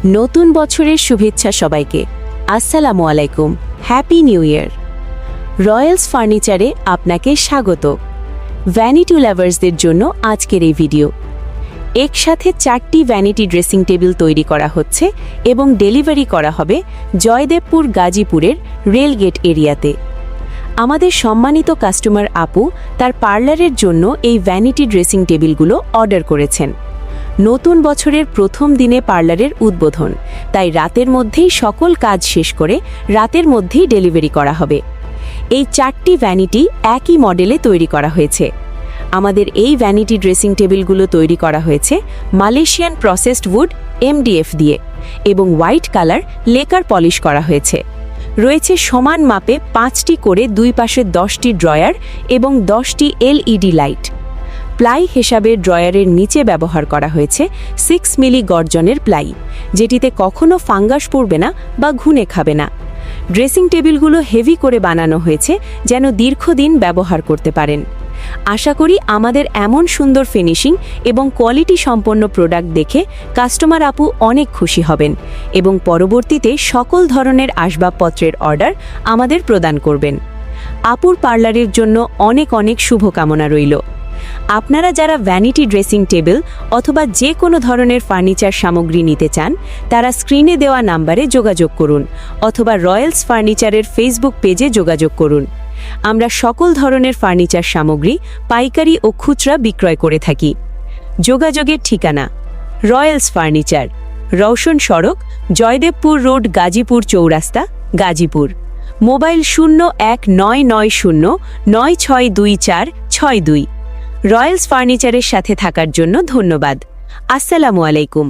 নতুন বছরের শুভেচ্ছা সবাইকে। আসসালামু আলাইকুম, হ্যাপি নিউ ইয়ার। রয়্যালস ফার্নিচারে আপনাকে স্বাগত। ভ্যানিটি লাভার্সদের জন্য আজকের এই ভিডিও। একসাথে 4টি ভ্যানিটি ড্রেসিং টেবিল তৈরি করা হচ্ছে এবং ডেলিভারি করা হবে জয়দেবপুর গাজীপুরের রেলগেট এরিয়াতে। আমাদের সম্মানিত কাস্টমার আপু তার পার্লারের জন্য এই ভ্যানিটি ড্রেসিং টেবিলগুলো অর্ডার করেছেন। নতুন বছরের প্রথম দিনে পার্লারের উদ্বোধন, তাই রাতের মধ্যেই সকল কাজ শেষ করে রাতের মধ্যেই ডেলিভারি করা হবে। এই 4টি ভ্যানিটি একই মডেলে তৈরি করা হয়েছে। আমাদের এই ভ্যানিটি ড্রেসিং টেবিলগুলো তৈরি করা হয়েছে মালয়েশিয়ান প্রসেসড উড MDF দিয়ে এবং হোয়াইট কালার লেকার পলিশ করা হয়েছে। রয়েছে সমান মাপে 5টি করে দুই পাশে 10টি ড্রয়ার এবং 10টি LED লাইট। প্লাই হিসাবে ড্রয়ারের নিচে ব্যবহার করা হয়েছে 6 মিলি গর্জনের প্লাই, যেটিতে কখনো ফাঙ্গাস পড়বে না বা ঘুনে খাবে না। ড্রেসিং টেবিলগুলো হেভি করে বানানো হয়েছে যেন দীর্ঘদিন ব্যবহার করতে পারেন। আশা করি আমাদের এমন সুন্দর ফিনিশিং এবং কোয়ালিটি সম্পন্ন প্রোডাক্ট দেখে কাস্টমার আপু অনেক খুশি হবেন এবং পরবর্তীতে সকল ধরনের আসবাবপত্রের অর্ডার আমাদের প্রদান করবেন। আপুর পার্লারের জন্য অনেক অনেক শুভকামনা রইল। আপনারা যারা ভ্যানিটি ড্রেসিং টেবিল অথবা যে কোনো ধরনের ফার্নিচার সামগ্রী নিতে চান, তারা স্ক্রিনে দেওয়া নাম্বারে যোগাযোগ করুন অথবা রয়্যালস ফার্নিচারের ফেসবুক পেজে যোগাযোগ করুন। আমরা সকল ধরনের ফার্নিচার সামগ্রী পাইকারি ও খুচরা বিক্রয় করে থাকি। যোগাযোগের ঠিকানা রয়্যালস ফার্নিচার, রওশন সড়ক, জয়দেবপুর রোড, গাজীপুর চৌরাস্তা, গাজীপুর। মোবাইল 0190962462। রয়্যালস ফার্নিচারের সাথে থাকার জন্য ধন্যবাদ। আসসালামু আলাইকুম।